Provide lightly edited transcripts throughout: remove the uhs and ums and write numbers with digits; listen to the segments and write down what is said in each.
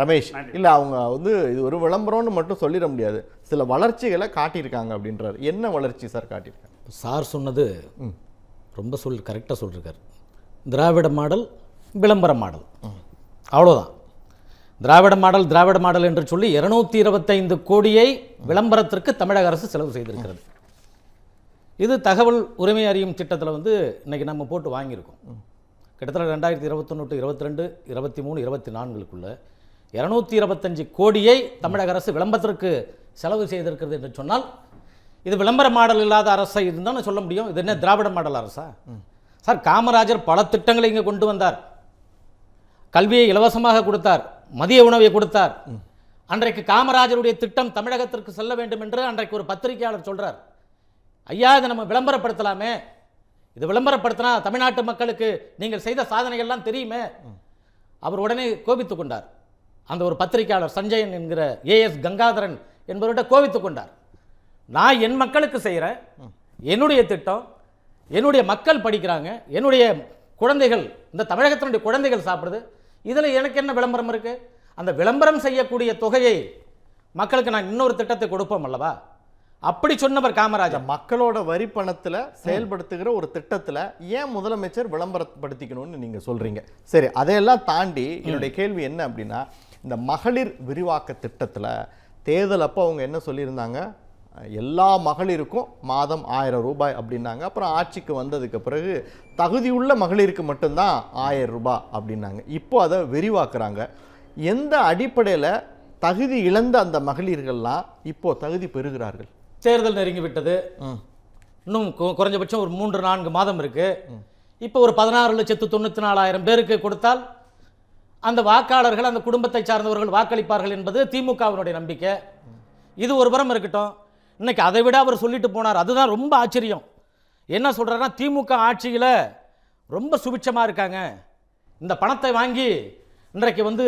ரமேஷ், இல்லை அவங்க வந்து இது ஒரு விளம்பரம்னு மட்டும் சொல்லிட முடியாது, சில வளர்ச்சிகளை காட்டியிருக்காங்க அப்படின்றார். என்ன வளர்ச்சி சார் காட்டியிருக்காங்க? சார் சொன்னது ரொம்ப கரெக்டாக சொல்லியிருக்காரு. திராவிட மாடல், விளம்பர மாடல், அவ்வளோதான். திராவிட மாடல் என்று சொல்லி 225 கோடியை விளம்பரத்திற்கு தமிழக அரசு செலவு செய்திருக்கிறது. இது தகவல் உரிமை அறியும் திட்டத்தில் வந்து இன்றைக்கி நம்ம போட்டு வாங்கியிருக்கோம். கிட்டத்தட்ட 2021 22 23 24க்குள்ள 225 கோடியை தமிழக அரசு விளம்பரத்திற்கு செலவு செய்திருக்கிறது என்று சொன்னால் இது விளம்பர மாடல் இல்லாத அரசை இருந்தால் சொல்ல முடியும். இது என்ன திராவிட மாடல் அரசா? சார், காமராஜர் பல திட்டங்களை இங்கே கொண்டு வந்தார். கல்வியை இலவசமாக கொடுத்தார், மதிய உணவை கொடுத்தார். அன்றைக்கு காமராஜருடைய திட்டம் தமிழகத்திற்கு செல்ல வேண்டும் என்று அன்றைக்கு ஒரு பத்திரிகையாளர் சொல்றார். ஐயா, இதை நம்ம விளம்பரப்படுத்தலாமே, இது விளம்பரப்படுத்தினா தமிழ்நாட்டு மக்களுக்கு நீங்கள் செய்த சாதனைகள்லாம் தெரியுமே. அவர் உடனே கோபித்துக் கொண்டார். அந்த ஒரு பத்திரிகையாளர் சஞ்சயன் என்கிற ஏஎஸ் கங்காதரன் என்பவர்கிட்ட கோபித்துக் கொண்டார். நான் என் மக்களுக்கு செய்கிறேன், என்னுடைய திட்டம், என்னுடைய மக்கள் படிக்கிறாங்க, என்னுடைய குழந்தைகள், இந்த தமிழகத்தினுடைய குழந்தைகள் சாப்பிடுது, இதில் எனக்கு என்ன விளம்பரம் இருக்கு? அந்த விளம்பரம் செய்யக்கூடிய தொகையை மக்களுக்கு நான் இன்னொரு திட்டத்தை கொடுப்போம் அல்லவா? அப்படி சொன்னவர் காமராஜர். மக்களோட வரி பணத்தில் செயல்படுத்துகிற ஒரு திட்டத்தில் ஏன் முதலமைச்சர் விளம்பரப்படுத்திக்கணும்னு நீங்க சொல்றீங்க. சரி, அதையெல்லாம் தாண்டி என்னுடைய கேள்வி என்ன அப்படின்னா, இந்த மகளிர் விரிவாக்க திட்டத்தில் தேர்தல் அப்போ அவங்க என்ன சொல்லியிருந்தாங்க? எல்லா மகளிருக்கும் மாதம் 1000 ரூபாய் அப்படின்னாங்க. அப்புறம் ஆட்சிக்கு வந்ததுக்கு பிறகு தகுதியுள்ள மகளிருக்கு மட்டும்தான் 1000 ரூபாய் அப்படின்னாங்க. இப்போ அதை விரிவாக்குறாங்க. எந்த அடிப்படையில் தகுதி இழந்த அந்த மகளிர்கள்லாம் இப்போ தகுதி பெறுகிறார்கள்? தேர்தல் நெருங்கி விட்டது, இன்னும் குறைஞ்சபட்சம் ஒரு 3-4 மாதம் இருக்கு. இப்போ ஒரு 16,94,000 பேருக்கு கொடுத்தால் அந்த வாக்காளர்கள், அந்த குடும்பத்தை சார்ந்தவர்கள் வாக்களிப்பார்கள் என்பது திமுகவினுடைய நம்பிக்கை. இது ஒரு புறம் இருக்கட்டும். இன்னைக்கு அதை விட அவர் சொல்லிட்டு போனார், அதுதான் ரொம்ப ஆச்சரியம். என்ன சொல்றாருன்னா, திமுக ஆட்சியில் ரொம்ப சுபிட்சமாக இருக்காங்க, இந்த பணத்தை வாங்கி இன்றைக்கு வந்து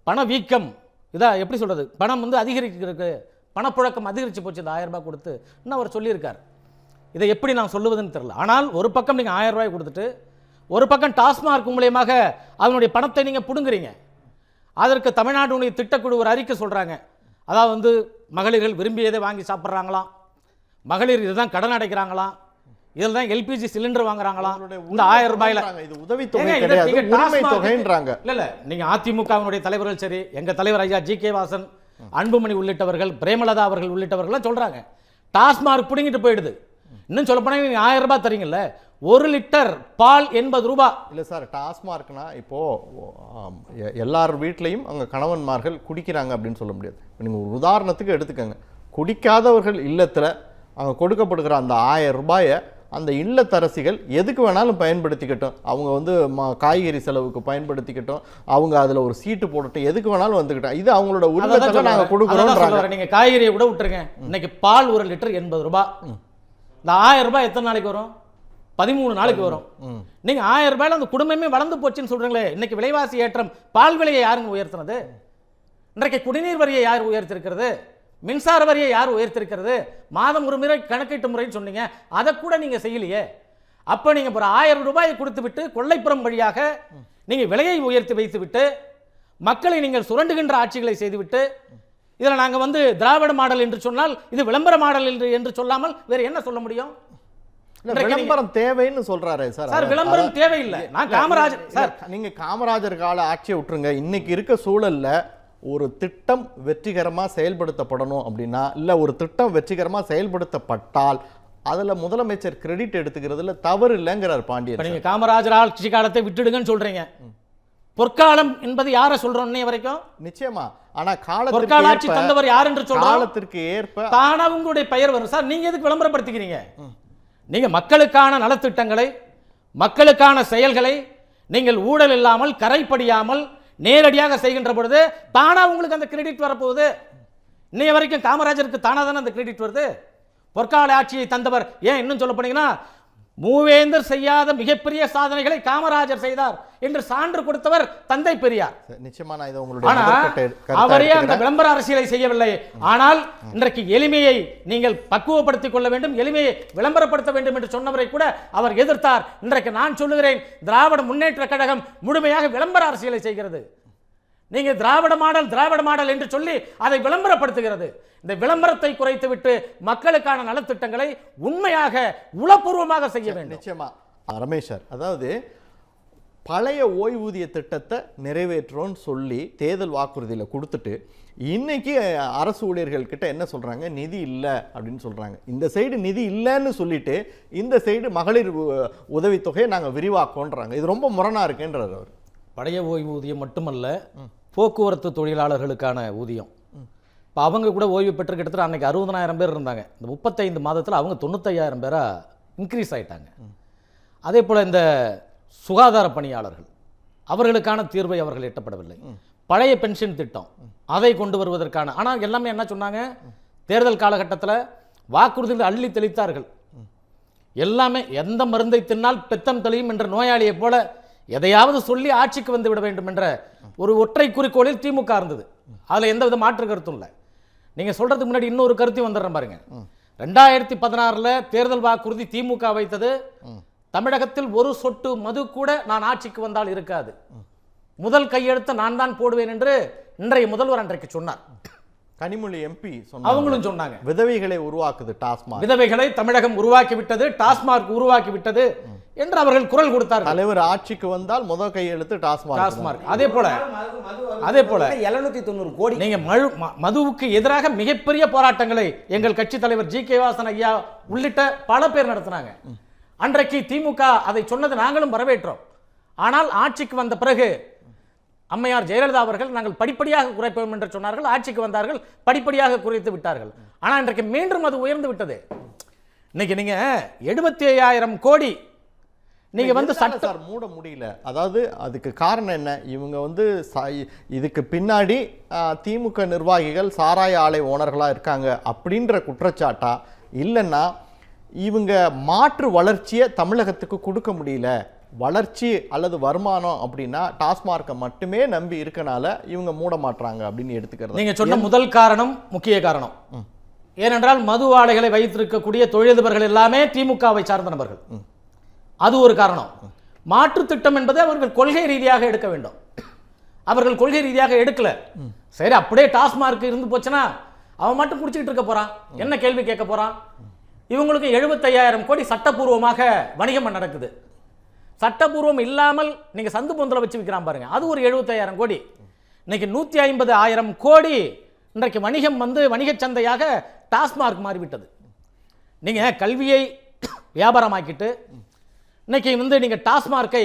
பணவீக்கம், இதான் எப்படி சொல்றது, பணம் வந்து அதிகரிக்கிறது, பணப்புழக்கம் அதிகரித்து போச்சு இந்த 1000 ரூபாய் கொடுத்து இன்னும் அவர் சொல்லியிருக்கார். இதை எப்படி நான் சொல்லுவதுன்னு தெரியல. ஆனால் ஒரு பக்கம் நீங்கள் 1000 ரூபாய் கொடுத்துட்டு ஒரு பக்கம் டாஸ்மார்க் மூலியமாக அதனுடைய பணத்தை நீங்கள் பிடுங்குறீங்க. அதற்கு தமிழ்நாடுடைய திட்டக்குழு ஒரு அறிக்கை சொல்கிறாங்க. அதாவது வந்து மகளிர்கள் விரும்பியதை வாங்கி சாப்பிட்றாங்களாம், மகளிர் இதுதான் கடன் அடைக்கிறாங்களாம், இதில் தான் எல்பிஜி சிலிண்டர் வாங்குறாங்களாம். இந்த 1000 ரூபாயில இது உதவித்தொகை கிடையாது, உரிமை தொகைன்றாங்க. இல்ல, நீங்க அதிமுகவினுடைய தலைவர்கள் சரி, எங்க தலைவர் ஐயா ஜி.கே. வாசன், அன்புமணி உள்ளிட்டவர்கள், பிரேமலதா அவர்கள் உள்ளிட்டவர்கள் சொல்றாங்க, டாஸ்மார்க் பிடிங்கிட்டு போயிடுது. இன்னும் சொல்ல போனா நீங்க 1000 ரூபாய் தரீங்கல்ல, 1 லிட்டர் பால் 80 ரூபாய். இல்லை சார், டாஸ்மார்க்னா இப்போ எல்லார் வீட்லையும் அவங்க கணவன்மார்கள் குடிக்கிறாங்க அப்படின்னு சொல்ல முடியாது. நீங்கள் ஒரு உதாரணத்துக்கு எடுத்துக்கோங்க, குடிக்காதவர்கள் இல்லத்தில் அவங்க கொடுக்கப்படுகிற அந்த 1000 ரூபாயை அந்த இல்லத்தரசிகள் எதுக்கு வேணாலும் பயன்படுத்திக்கட்டும். அவங்க வந்து காய்கறி செலவுக்கு பயன்படுத்திக்கட்டும், அவங்க அதில் ஒரு சீட்டு போட்டுட்டு எதுக்கு வேணாலும் வந்துக்கிட்டோம். இது அவங்களோட உரிமையை நாங்கள் கொடுக்குறோம். நீங்கள் காய்கறியை கூட விட்டுருங்க, இன்னைக்கு பால் 1 லிட்டர் 80 ரூபாய். இந்த 1000 ரூபாய் எத்தனை நாளைக்கு வரும்? 13 நாளைக்கு வரும். நீங்க 1000 ரூபாயில அந்த குடும்பமே வளர்ந்து போச்சுன்னு சொல்றீங்களே. இன்னைக்கு விலைவாசி ஏற்றம், பால் விலையை யாருங்க உயர்த்தினது? இன்றைக்கு குடிநீர் வரியை யார் உயர்த்திருக்கிறது? மின்சார வரியை யார் உயர்த்திருக்கிறது? மாதம் ஒரு முறை கணக்கீட்டு முறைன்னு சொன்னீங்க, அதை கூட நீங்க செய்யலையே. அப்போ நீங்க ஒரு 1000 ரூபாயை கொடுத்து விட்டு கொள்ளைப்புறம் வழியாக நீங்க விலையை உயர்த்தி வைத்து விட்டு மக்களை நீங்கள் சுரண்டுகின்ற ஆட்சிகளை செய்துவிட்டு, இதில் நாங்க வந்து திராவிட மாடல் என்று சொன்னால் இது விளம்பர மாடல் என்று சொல்லாமல் வேற என்ன சொல்ல முடியும்? விளம்பரம் தேவைன்னு சொல்றாரு சார். விளம்பரம் தேவையில்லை. நான் காமராஜர் சார், நீங்க காமராஜர் கால ஆட்சியை விட்டுருங்க. இன்னைக்கு இருக்க சூழல்ல ஒரு திட்டம் வெற்றிகரமாக செயல்படுத்தப்படணும் அப்படின்னா, இல்லை ஒரு திட்டம் வெற்றிகரமாக செயல்படுத்தப்பட்டால் அதில் முதலமைச்சர் கிரெடிட் எடுத்துக்கிறதுல தவறு இல்லைங்கிறார் பாண்டியன். நீங்கள் காமராஜர் ஆட்சி காலத்தை விட்டுடுங்கன்னு சொல்றீங்க. பொற்காலம் என்பது யாரை சொல்றோம் இன்னைய வரைக்கும்? நிச்சயமா. ஆனா பொற்கால ஆட்சி தந்தவர் யார் என்று சொல்றோம். காலத்திற்கு ஏற்ப தானா உங்களுடைய பெயர் வரும் சார். நீங்க எதுக்கு விளம்பரப்படுத்திக்கிறீங்க? நீங்க மக்களுக்கான நலத்திட்டங்களை, மக்களுக்கான செயல்களை நீங்கள் ஊழல் இல்லாமல், கரைப்படியாமல் நேரடியாக செய்கின்ற பொழுது தானா உங்களுக்கு அந்த கிரெடிட் வரப்போகுது. இன்னைய வரைக்கும் காமராஜருக்கு தானா தானே அந்த கிரெடிட் வருது. பொற்கால ஆட்சியை தந்தவர், ஏன் இன்னும் சொல்ல போனீங்கன்னா மூவேந்தர் செய்யாத மிகப்பெரிய சாதனைகளை காமராஜர் செய்தார் என்று சான்று கொடுத்தவர் தந்தை பெரியார். நிச்சயமா நான் இதை உங்களுடைய அவரே அந்த விளம்பர அரசியலை செய்யவில்லை. ஆனால் இன்றைக்கு எளிமையை நீங்கள் பக்குவப்படுத்திக் கொள்ள வேண்டும், எளிமையை விளம்பரப்படுத்த வேண்டும் என்று சொன்னவரை கூட அவர் எதிர்த்தார். இன்றைக்கு நான் சொல்லுகிறேன், திராவிட முன்னேற்ற கழகம் முழுமையாக விளம்பர அரசியலை செய்கிறது. நீங்க திராவிட மாடல் என்று சொல்லி அதை விளம்பரப்படுத்துகிறது. இந்த விளம்பரத்தை குறைத்துவிட்டு மக்களுக்கான நலத்திட்டங்களை உண்மையாக உளப்பூர்வமாக செய்ய வேண்டும். நிச்சயமா ரமேஷ் சார், அதாவது பழைய ஓய்வூதிய திட்டத்தை நிறைவேற்றோன்னு சொல்லி தேர்தல் வாக்குறுதியில் கொடுத்துட்டு இன்னைக்கு அரசு ஊழியர்கள் கிட்ட என்ன சொல்றாங்க, நிதி இல்லை அப்படின்னு சொல்றாங்க. இந்த சைடு நிதி இல்லைன்னு சொல்லிட்டு இந்த சைடு மகளிர் உதவித்தொகையை நாங்கள் விரிவாக்கோன்றாங்க. இது ரொம்ப முரணா இருக்குன்றார் அவர். பழைய ஓய்வூதியம் மட்டுமல்ல, போக்குவரத்து தொழிலாளர்களுக்கான ஊதியம். இப்போ அவங்க கூட ஓய்வு பெற்று கிட்டத்தட்ட அன்னைக்கு 60,000 பேர் இருந்தாங்க. இந்த 35 மாதத்தில் அவங்க 95,000 பேராக இன்க்ரீஸ் ஆயிட்டாங்க. அதே போல் இந்த சுகாதார பணியாளர்கள் அவர்களுக்கான தீர்வை அவர்கள் எட்டப்படவில்லை. பழைய பென்ஷன் திட்டம் அதை கொண்டு வருவதற்கான, ஆனால் எல்லாமே என்ன சொன்னாங்க, தேர்தல் காலகட்டத்தில் வாக்குறுதிகள் அள்ளி தெளித்தார்கள். எல்லாமே எந்த மருந்தை தின்னால் பெத்தம் தெளியும் என்ற நோயாளியை போல எதையாவது சொல்லி ஆட்சிக்கு வந்து விட வேண்டும் என்ற ஒரு ஒற்றை குறிக்கோளில் திமுக இருந்தது. அதில் எந்த வித மாற்று கருத்தும் இல்லை. நீங்கள் சொல்றதுக்கு முன்னாடி இன்னொரு கருத்து வந்துடுறேன் பாருங்க. 2016 தேர்தல் வாக்குறுதி திமுக வைத்தது, தமிழகத்தில் ஒரு சொட்டு மது கூட நான் ஆட்சிக்கு வந்தால் இருக்காது, முதல் கையெழுத்து நான் தான் போடுவேன் என்று இன்றைய முதல்வர் அன்றைக்கு சொன்னார். கனிமொழி எம்பி அவங்களும் சொன்னாங்க, விதவைகளை உருவாக்குது டாஸ்மாக், விதவைகளை தமிழகம் உருவாக்கி விட்டது, டாஸ்மாக் உருவாக்கி விட்டது என்று அவர்கள் குரல் கொடுத்தார். தலைவர் ஆட்சிக்கு வந்தால் முதல் கையெழுத்து டாஸ்மாக். அதே போல 790 கோடி. நீங்க மதுவுக்கு எதிராக மிகப்பெரிய போராட்டங்களை எங்கள் கட்சி தலைவர் ஜி.கே. வாசன் ஐயா உள்ளிட்ட பல பேர் நடத்தினாங்க. அன்றைக்கு திமுக அதை சொன்னது நாங்களும் வரவேற்றோம். ஆனால் ஆட்சிக்கு வந்த பிறகு அம்மையார் ஜெயலலிதா அவர்கள் நாங்கள் படிப்படியாக குறைப்போம் என்று சொன்னார்கள். ஆட்சிக்கு வந்தார்கள், படிப்படியாக குறைத்து விட்டார்கள். ஆனால் இன்றைக்கு மீண்டும் அது உயர்ந்து விட்டது. இன்னைக்கு நீங்க 75,000 கோடி நீங்க வந்து சட்டம் மூட முடியல. அதாவது அதுக்கு காரணம் என்ன, இவங்க இதுக்கு பின்னாடி திமுக நிர்வாகிகள் சாராய ஆலை ஓனர்களா இருக்காங்க அப்படின்ற குற்றச்சாட்டா, இல்லைன்னா இவங்க மாற்று வளர்ச்சியை தமிழகத்துக்கு கொடுக்க முடியல, வளர்ச்சி அல்லது வருமானம் அப்படின்னா டாஸ்மார்க்கை மட்டுமே நம்பி இருக்கனால இவங்க மூட மாட்டாங்க அப்படின்னு எடுத்துக்கிறது. நீங்க சொன்ன முதல் காரணம் முக்கிய காரணம். ஏனென்றால் மது ஆலைகளை வைத்திருக்கக்கூடிய தொழிலதிபர்கள் எல்லாமே திமுகவை சார்ந்த நபர்கள். அது ஒரு காரணம். மாற்று திட்டம் என்பதை அவர்கள் கொள்கை ரீதியாக எடுக்க வேண்டும். அவர்கள் கொள்கை ரீதியாக எடுக்கல. சரி, அப்படியே டாஸ்மார்க் இருந்து போச்சுன்னா அவன் மட்டும் குடிச்சிட்டு இருக்க போறான், என்ன கேள்வி கேட்க போறான்? இவங்களுக்கு 75,000 கோடி சட்டப்பூர்வமாக வணிகம் நடக்குது. சட்டப்பூர்வம் இல்லாமல் நீங்க சந்து பொந்தல வச்சு விற்கிறான் பாருங்க, அது ஒரு 75,000 கோடி. இன்னைக்கு 150,000 கோடி இன்றைக்கு வணிகம் வணிக சந்தையாக டாஸ்மார்க் மாறிவிட்டது. நீங்க கல்வியை வியாபாரமாக்கிட்டு இன்னைக்கு நீங்க டாஸ்மார்க்கை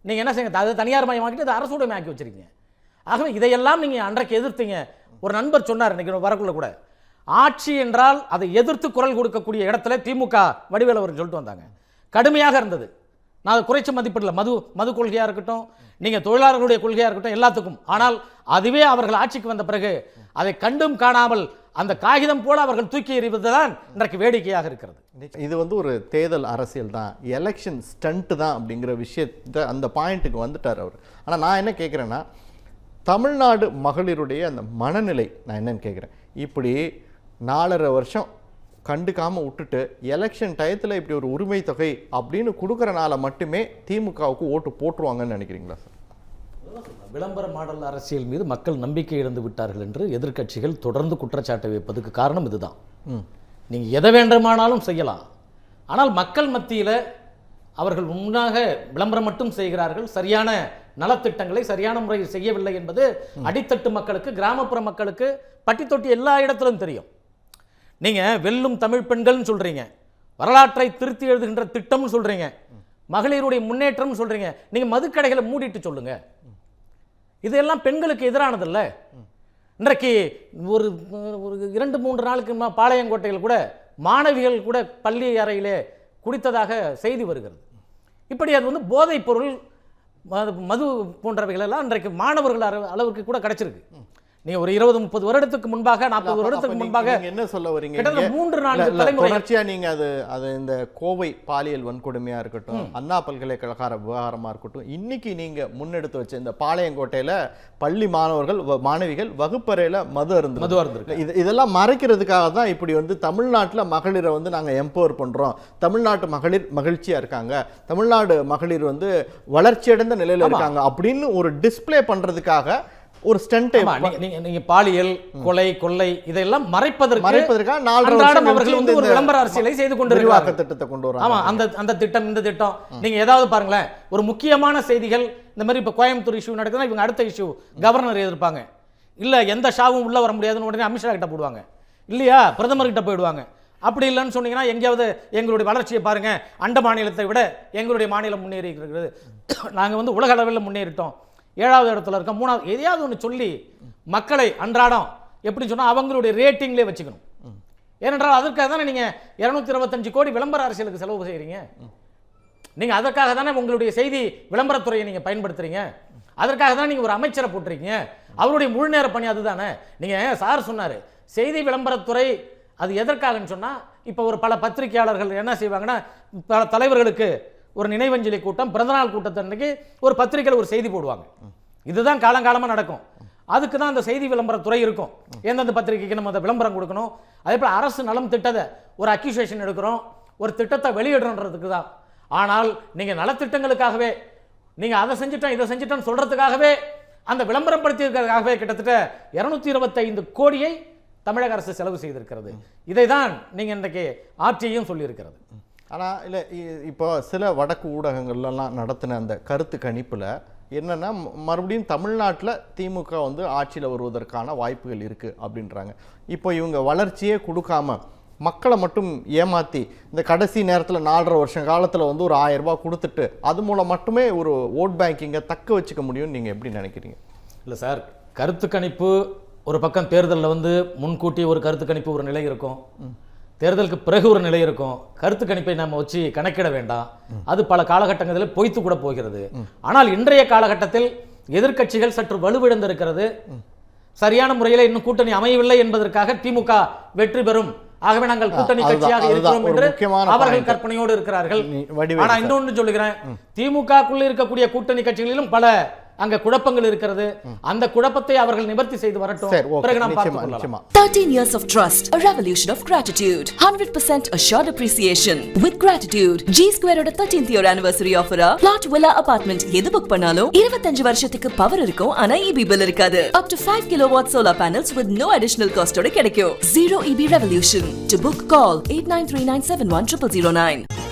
நீங்க என்ன செய்யுங்க, அதை தனியார் மயமாக்கிட்டு அதை அரசுடைமையாக்கி வச்சிருக்கீங்க. ஆகவே இதையெல்லாம் நீங்க அன்றைக்கு எதிர்த்தீங்க. ஒரு நண்பர் சொன்னார் இன்னைக்கு வரக்குள்ள கூட, ஆட்சி என்றால் அதை எதிர்த்து குரல் கொடுக்கக்கூடிய இடத்துல திமுக வடிவேலு அவர்கள் சொல்லிட்டு வந்தாங்க. கடுமையாக இருந்தது. நான் அதை குறைச்ச மதிப்பிடல. மது கொள்கையா இருக்கட்டும், நீங்க தொழிலாளர்களுடைய கொள்கையா இருக்கட்டும், எல்லாத்துக்கும். ஆனால் அதுவே அவர்கள் ஆட்சிக்கு வந்த பிறகு அதை கண்டும் காணாமல் அந்த காகிதம் போல அவர்கள் தூக்கி எறிவதுதான் இன்றைக்கு வேடிக்கையாக இருக்கிறது. இது ஒரு தேர்தல் அரசியல் தான், எலெக்ஷன் ஸ்டண்ட் தான் அப்படிங்கிற விஷயத்தை அந்த பாயிண்ட்டுக்கு வந்துட்டார் அவர். ஆனால் நான் என்ன கேட்குறேன்னா, தமிழ்நாடு மகளிருடைய அந்த மனநிலை நான் என்னன்னு கேட்குறேன். இப்படி 4.5 வருஷம் கண்டுக்காமல் விட்டுட்டு எலெக்ஷன் டயத்தில் இப்படி ஒரு உரிமை தொகை அப்படின்னு கொடுக்குறனால மட்டுமே திமுகவுக்கு ஓட்டு போட்டுருவாங்கன்னு நினைக்கிறீங்களா சார்? விளம்பர மாடல் அரசியல் மீது மக்கள் நம்பிக்கை இழந்து விட்டார்கள் என்று எதிர்க்கட்சிகள் தொடர்ந்து குற்றச்சாட்டை வைப்பதுக்கு காரணம் இதுதான். நீங்கள் எதை வேண்டுமானாலும் செய்யலாம், ஆனால் மக்கள் மத்தியில் அவர்கள் முன்னாக விளம்பரம் மட்டும் செய்கிறார்கள், சரியான நலத்திட்டங்களை சரியான முறையில் செய்யவில்லை என்பது அடித்தட்டு மக்களுக்கு, கிராமப்புற மக்களுக்கு, பட்டி தொட்டி எல்லா இடத்திலும் தெரியும். நீங்கள் வெல்லும் தமிழ் பெண்கள்னு சொல்கிறீங்க, வரலாற்றை திருத்தி எழுதுகின்ற திட்டம்னு சொல்கிறீங்க, மகளிருடைய முன்னேற்றம் சொல்கிறீங்க. நீங்கள் மதுக்கடைகளை மூடிட்டு சொல்லுங்க, இதெல்லாம் பெண்களுக்கு எதிரானதில்ல. இன்றைக்கு ஒரு 2-3 நாளுக்கு பாளையங்கோட்டையில் கூட மாணவிகள் கூட பள்ளி அறையிலே குடித்ததாக செய்தி வருகிறது. இப்படி அது போதைப் பொருள், மது போன்றவைகள் எல்லாம் இன்றைக்கு மாணவர்கள் அளவுக்கு கூட கிடைச்சிருக்கு. நீங்க ஒரு 20-30 வருடத்துக்கு முன்பாக, 40 வருடத்துக்கு முன்பாக என்ன சொல்ல வரீங்க? 3-4 தலைமுறை தொடர்ச்சியா நீங்க அது இந்த கோவை பாலியல் வன்கொடுமையா இருக்கட்டும், அண்ணா பல்கலைக்கழக விவகாரமா இருக்கட்டும், இன்னைக்கு நீங்க முன்னெடுத்து வச்ச இந்த பாளையங்கோட்டையில பள்ளி மாணவிகள் வகுப்பறையில மது அருந்திருக்கு. இதெல்லாம் மறைக்கிறதுக்காக தான் இப்படி தமிழ்நாட்டில் மகளிரை நாங்க எம்பவர் பண்றோம், தமிழ்நாட்டு மகளிர் மகிழ்ச்சியா இருக்காங்க, தமிழ்நாடு மகளிர் வளர்ச்சி அடைந்த நிலையில இருக்காங்க அப்படின்னு ஒரு டிஸ்பிளே பண்றதுக்காக ஒரு ஸ்டண்ட் நீங்க பாலியல் கொலை கொள்ளை இதெல்லாம் மறைப்பதற்காக 4 அன்றாடம் அவர்கள் வந்து ஒரு விளம்பர அரசியலை செய்து கொண்டிருக்கிறார்கள். திட்டத்தை கொண்டு வராங்க. ஆமா, அந்த திட்டம் இந்த திட்டம் நீங்க ஏதாவது பாருங்களேன், ஒரு முக்கியமான செய்திகள் இந்த மாதிரி இப்ப கோயம்புத்தூர் இஷ்யூ நடக்குதுன்னா இவங்க அடுத்த இஷ்யூ கவர்னர் எதிர்ப்பாங்க, இல்ல எந்த ஷாவும் உள்ள வர முடியாதுன்னு உடனே அமித்ஷா கிட்ட போடுவாங்க, இல்லையா பிரதமர் கிட்ட போயிடுவாங்க. அப்படி இல்லைன்னு சொன்னீங்கன்னா எங்கேயாவது எங்களுடைய வளர்ச்சியை பாருங்க, அண்ட மாநிலத்தை விட எங்களுடைய மாநிலம் முன்னேறி இருக்கிறது, நாங்கள் வந்து உலக அளவில் முன்னேறிட்டோம், 7வது இடத்துல இருக்கோம், 3வது, எதையாவது ஒன்று சொல்லி மக்களை அன்றாடம் எப்படி சொன்னால் அவங்களுடைய ரேட்டிங்லேயே வச்சுக்கணும். ஏனென்றால் அதற்காக தானே நீங்கள் 225 கோடி விளம்பர அரசியலுக்கு செலவு செய்கிறீங்க. நீங்கள் அதற்காக தானே உங்களுடைய செய்தி விளம்பரத்துறையை நீங்கள் பயன்படுத்துறீங்க. அதற்காக தான் நீங்கள் ஒரு அமைச்சரை போட்டிருக்கீங்க. அவருடைய முழு நேர பணி அதுதானே. நீங்கள் சார் சொன்னார் செய்தி விளம்பரத்துறை அது எதற்காகன்னு சொன்னால், இப்போ ஒரு பல பத்திரிகையாளர்கள் என்ன செய்வாங்கன்னா, பல தலைவர்களுக்கு ஒரு நினைவஞ்சலி கூட்டம், பிறந்தநாள் கூட்டத்தன்னைக்கு ஒரு பத்திரிகையில் ஒரு செய்தி போடுவாங்க. இதுதான் காலங்காலமாக நடக்கும். அதுக்கு தான் அந்த செய்தி விளம்பரத்துறை இருக்கும். எந்தெந்த பத்திரிகைக்கு நம்ம அந்த விளம்பரம் கொடுக்கணும். அதே போல் அரசு நலம் திட்டத்தை ஒரு அக்யூசேஷன் எடுக்கிறோம், ஒரு திட்டத்தை வெளியிடுறதுக்கு தான். ஆனால் நீங்கள் நலத்திட்டங்களுக்காகவே நீங்கள் அதை செஞ்சுட்டோம் இதை செஞ்சுட்டோன்னு சொல்கிறதுக்காகவே அந்த விளம்பரம் படுத்தியிருக்கிறதுக்காகவே கிட்டத்தட்ட 225 கோடியை தமிழக அரசு செலவு செய்திருக்கிறது. இதை தான் நீங்கள் இன்றைக்கு ஆட்சியும் சொல்லியிருக்கிறது. ஆனால் இல்லை, இப்போ சில வடக்கு ஊடகங்கள்லாம் நடத்தின அந்த கருத்து கணிப்பில் என்னென்னா, மறுபடியும் தமிழ்நாட்டில் திமுக வந்து ஆட்சியில் வருவதற்கான வாய்ப்புகள் இருக்குது அப்படின்றாங்க. இப்போ இவங்க வளர்ச்சியே கொடுக்காம மக்களை மட்டும் ஏமாற்றி இந்த கடைசி நேரத்தில் 4.5 வருஷம் காலத்தில் வந்து ஒரு 1000 ரூபாய் கொடுத்துட்டு அது மூலம் மட்டுமே ஒரு ஓட் பேங்கிங்கை தக்க வச்சுக்க முடியும்னு நீங்கள் எப்படி நினைக்கிறீங்க? இல்லை சார், கருத்து கணிப்பு ஒரு பக்கம், தேர்தலில் வந்து முன்கூட்டி ஒரு கருத்து கணிப்பு ஒரு நிலை இருக்கும், தேர்தலுக்கு பிறகு ஒரு நிலை இருக்கும். கருத்து கணிப்பை நம்ம வச்சு கணக்கிட வேண்டாம், அது பல காலகட்டங்களில் பொய்த்து கூட போகிறது. ஆனால் இன்றைய காலகட்டத்தில் எதிர்க்கட்சிகள் சற்று வலுவிழந்திருக்கிறது. சரியான முறையில் இன்னும் கூட்டணி அமையவில்லை என்பதற்காக திமுக வெற்றி பெறும், ஆகவே நாங்கள் கூட்டணி கட்சியாக இருக்கிறோம் என்று அவர்கள் கற்பனையோடு இருக்கிறார்கள். ஆனா இன்னொன்று சொல்லுகிறேன், திமுகக்குள்ள இருக்கக்கூடிய கூட்டணி கட்சிகளிலும் பல அங்க குழப்பங்கள் இருக்கிறது. அந்த குழப்பத்தை அவர்கள் நிவர்த்தி செய்து வரட்டும், பிறகு நாம் பார்த்துக்கொள்ளலாம். 13 years of trust, a revolution of gratitude, 100% assured appreciation with gratitude. G Square oda 13th year anniversary offer plot villa apartment எது புக் பண்ணாலும் 25 வருஷத்துக்கு பவர் இருக்கும், ஆனா EB bill இருக்காது. Up to 5 kilowatt solar panels with no additional cost ஓட கிடைக்கும். Zero EB revolution. To book call 8939710009.